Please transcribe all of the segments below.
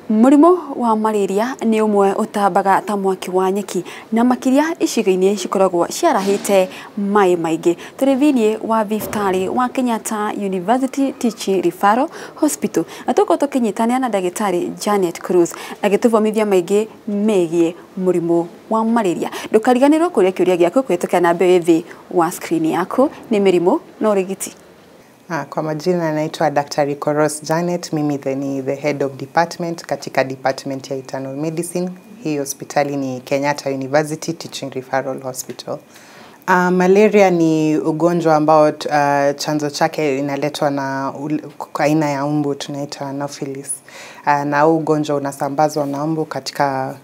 Murimo wa malaria ni umwe utambaga ta mwaki wa nyeki na makiria icigo-ini cikoragwo ciarahite mai maingi. Turi thiini wa thibitarĩ wa Kenyatta University Teaching Referral Hospital atuko tukinyitania na ndagĩtarĩ Janet Cruz agĩtũthomithia maingi megie murimo wa malaria. Ndũkariganĩrwo kũria kĩũria gĩaku kũhĩtũkĩra namba thĩ wa screen yaku. Ni mĩrimũ na ũrigiti. Kwa majina naitwa Dr. Koros Janet, mimi ni the head of department katika department ya internal medicine. Hii hospitali ni Kenyatta University Teaching Referral Hospital. Malaria ni ugonjwa ambao chanzo chake inaletwa na aina ya mbu tunaita Anopheles. Na ugonjwa unasambazwa na mbu katika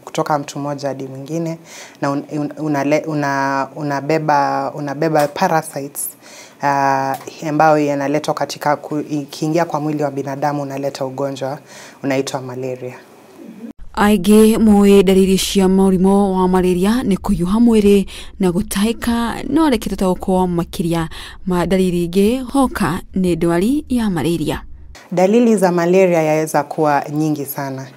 kutoka mtu mmoja hadi mwingine na unabeba parasites ambao yanaletwa katika ikiingia kwa mwili wa binadamu unaleta ugonjwa unaitwa malaria. Aige moe dalili cia murimo wa malaria ni kuyuha mwiri na gutahika no rekete uko makiria ma dalili ingi hoka ni ndwari ya malaria. Dalili za malaria yaweza kuwa nyingi sana.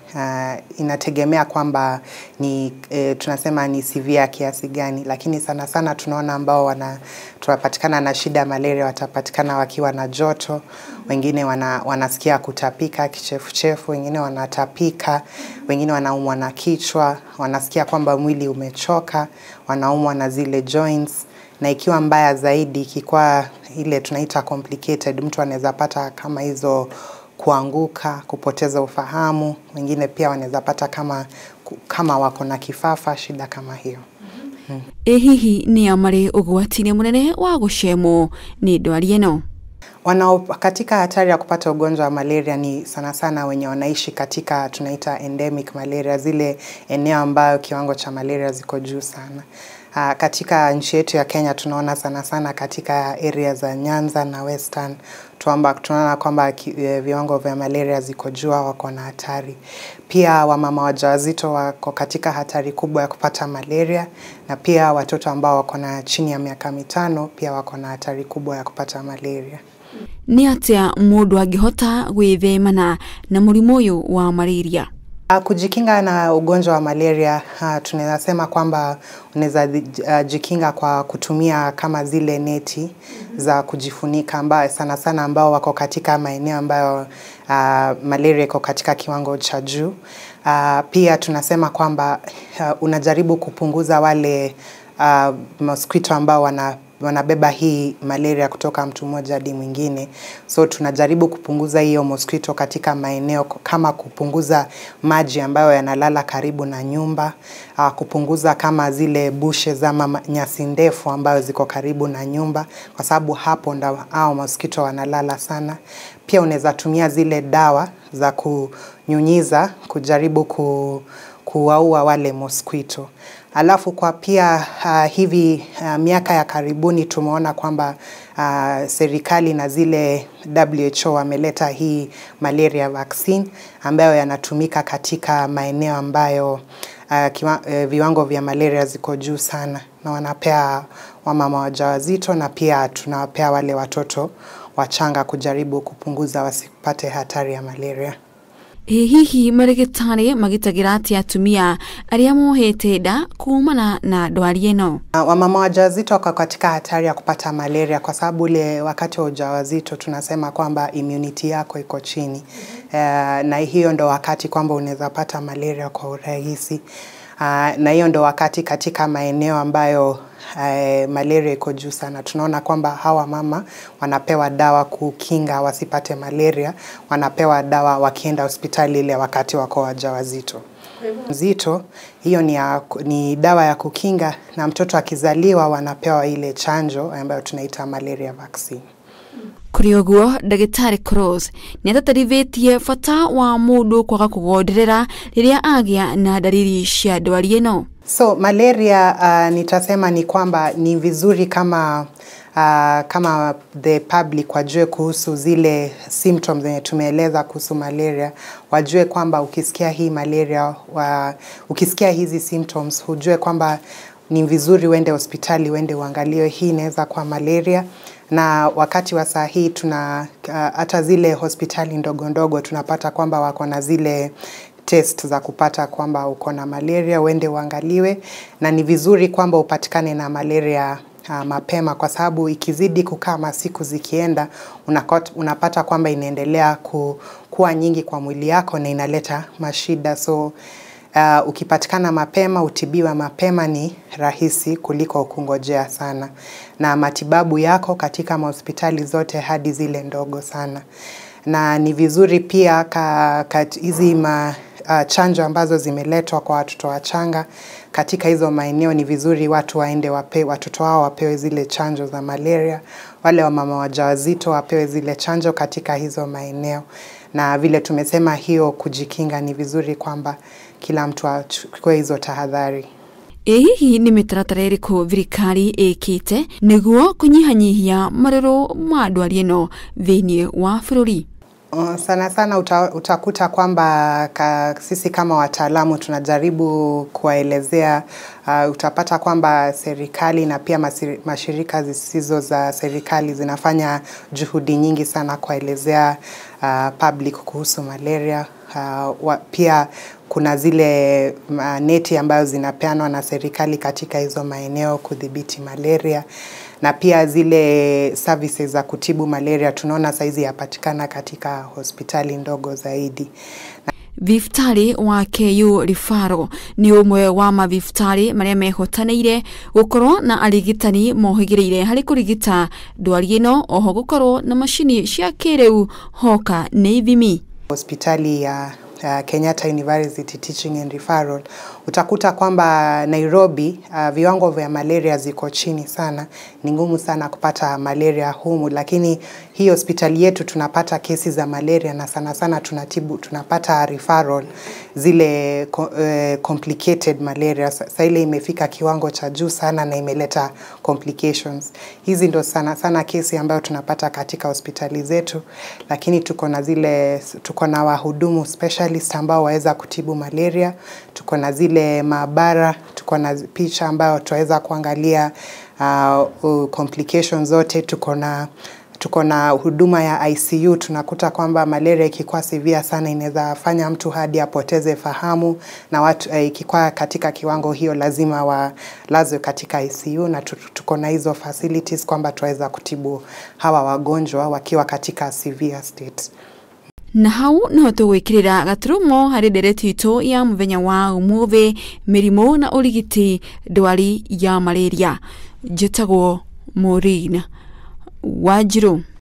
Inategemea kwamba ni tunasema ni severe kiasi gani, lakini sana sana tunaona ambao tunapatikana na shida ya malaria watapatikana wakiwa na joto, wengine wanasikia kutapika kichefuchefu, wengine wanatapika, wengine wanaumwa na kichwa, wanasikia kwamba mwili umechoka, wanaumwa na zile joints, na ikiwa mbaya zaidi ikikuwa ile tunaita complicated, mtu anaweza pata kama hizo kuanguka, kupoteza ufahamu, wengine pia wanaweza pata kama wako na kifafa, shida kama hiyo. Hihi ni amari ugwatini munene wa gucemo ni ndwari eno? Katika hatari ya kupata ugonjwa wa malaria ni sana sana wenye wanaishi katika tunaita endemic malaria, zile eneo ambayo kiwango cha malaria ziko juu sana. Katika nchi yetu ya Kenya tunaona sana sana katika area za Nyanza na Western tunaona kwamba viwango vya malaria ziko juu, wako na hatari. Pia wamama wajawazito wako katika hatari kubwa ya kupata malaria, na pia watoto ambao wako na chini ya miaka 5 pia wako na hatari kubwa ya kupata malaria. Ni atia mundu angihota gwithemana na murimo uyu wa malaria? Kujikinga na ugonjwa wa malaria tunaweza sema kwamba unaweza jikinga kwa kutumia kama zile neti za kujifunika ambao sana sana ambao wako katika maeneo ambayo malaria iko katika kiwango cha juu. Pia tunasema kwamba unajaribu kupunguza wale mosquito ambao wanabeba hii malaria kutoka mtu mmoja hadi mwingine. So tunajaribu kupunguza hiyo mosquito katika maeneo kama kupunguza maji ambayo yanalala karibu na nyumba, kupunguza kama zile bushes ama nyasi ndefu ambayo ziko karibu na nyumba, kwa sababu hapo ndio hao mosquito wanalala sana. Pia unaweza tumia zile dawa za kunyunyiza kujaribu kuwaua wale mosquito. Alafu kwa pia hivi miaka ya karibuni tumeona kwamba serikali na zile WHO wameleta hii malaria vaccine ambayo yanatumika katika maeneo ambayo viwango vya malaria ziko juu sana, na wanapea wamama wajawazito na pia tunawapea wale watoto wachanga kujaribu kupunguza wasipate hatari ya malaria. Hihi marigitari magitagira atia atumia aria mohete nda kumana na ndwari eno? Wamama wajawazito wako katika hatari ya kupata malaria kwa sababu ile wakati wa ujauzito tunasema kwamba immunity yako iko chini. Na hiyo ndo wakati kwamba unaweza pata malaria kwa urahisi. Na hiyo ndo wakati katika maeneo ambayo malaria iko juu sana tunaona kwamba hawa mama wanapewa dawa kukinga wasipate malaria, wanapewa dawa wakienda hospitali ile wakati wako wajawazito. Mzito hiyo ni dawa ya kukinga, na mtoto akizaliwa wanapewa ile chanjo ambayo tunaita malaria vaccine. Kuri oguo ndagĩtarĩ Cruz ni atatarithĩtie fata wa mundu kwaga kugonderera riria agia na dalili cia ndwari eno. So malaria nitasema ni kwamba ni vizuri kama the public wajue kuhusu zile symptoms zenye tumeeleza kuhusu malaria, wajue kwamba ukisikia hii malaria ukisikia hizi symptoms hujue kwamba ni vizuri uende hospitali, uende uangaliwe. Hii inaweza kuwa malaria, na wakati wa saa hii tuna hata zile hospitali ndogo ndogo tunapata kwamba wako na zile test za kupata kwamba uko na malaria, uende uangaliwe. Na ni vizuri kwamba upatikane na malaria mapema, kwa sababu ikizidi kukaa masiku zikienda unapata kwamba inaendelea kuwa nyingi kwa mwili yako na inaleta mashida. So ukipatikana mapema, utibiwa mapema, ni rahisi kuliko kungojea sana. Na matibabu yako katika hospitali zote hadi zile ndogo sana. Na ni vizuri pia hizi chanjo ambazo zimeletwa kwa watoto wachanga katika hizo maeneo, ni vizuri watu waende watoto wao wapewe zile chanjo za malaria. Wale wa mama wajawazito wapewe zile chanjo katika hizo maeneo. Na vile tumesema, hiyo kujikinga, ni vizuri kwamba kila mtu achukue hizo tahadhari. Hihi ni mitaratara ĩrĩkũ thirikari ĩkĩte nĩguo kũnyihanyihia marũrũ ma ndwari ĩno thĩinĩ wa bũrũri? Sana sana utakuta kwamba sisi kama wataalamu tunajaribu kuwaelezea. Utapata kwamba serikali na pia mashirika zisizo za serikali zinafanya juhudi nyingi sana kuelezea public kuhusu malaria. Pia kuna zile neti ambazo zinapeanwa na serikali katika hizo maeneo kudhibiti malaria. Na pia zile services za kutibu malaria tunaona saizi yapatikana katika hospitali ndogo zaidi. Thibitarĩ wa KU Referral nĩ ũmwe wa mathibitarĩ marĩa mehotanĩire gũkorwo na arigitani mohĩgĩrĩire harĩ kũrigita ndwari ĩno, oho gũkorwo na macini cia kĩrĩu hoka nĩ ithimi. Hospitali ya Kenyatta University Teaching and Referral, utakuta kwamba Nairobi viwango vya malaria ziko chini sana. Ni ngumu sana kupata malaria humu, lakini hii hospitali yetu tunapata kesi za malaria, na sana sana tunapata referral zile complicated malaria. Sasa ile imefika kiwango cha juu sana na imeleta complications. Hizi ndo sana sana kesi ambayo tunapata katika hospitali zetu, lakini tuko na wahudumu specialist ambao waweza kutibu malaria. Tuko na zile maabara, tuko na picha ambayo tuweza kuangalia complications zote. Tuko na huduma ya ICU. Tunakuta kwamba malaria ikikuwa severe sana inaweza fanya mtu hadi apoteze fahamu, na watu ikikuwa katika kiwango hiyo lazima walazwe katika ICU, na tuko na hizo facilities kwamba tuweza kutibu hawa wagonjwa wakiwa katika severe state. Na hau no tũgwĩkĩrĩra gaturumo harĩ nderetu itũ ya mũthenya wa ũmũthĩ, mĩrimũ na ũrigiti ndwari ya malaria. Njĩtagwo Maureen Wanjirũ.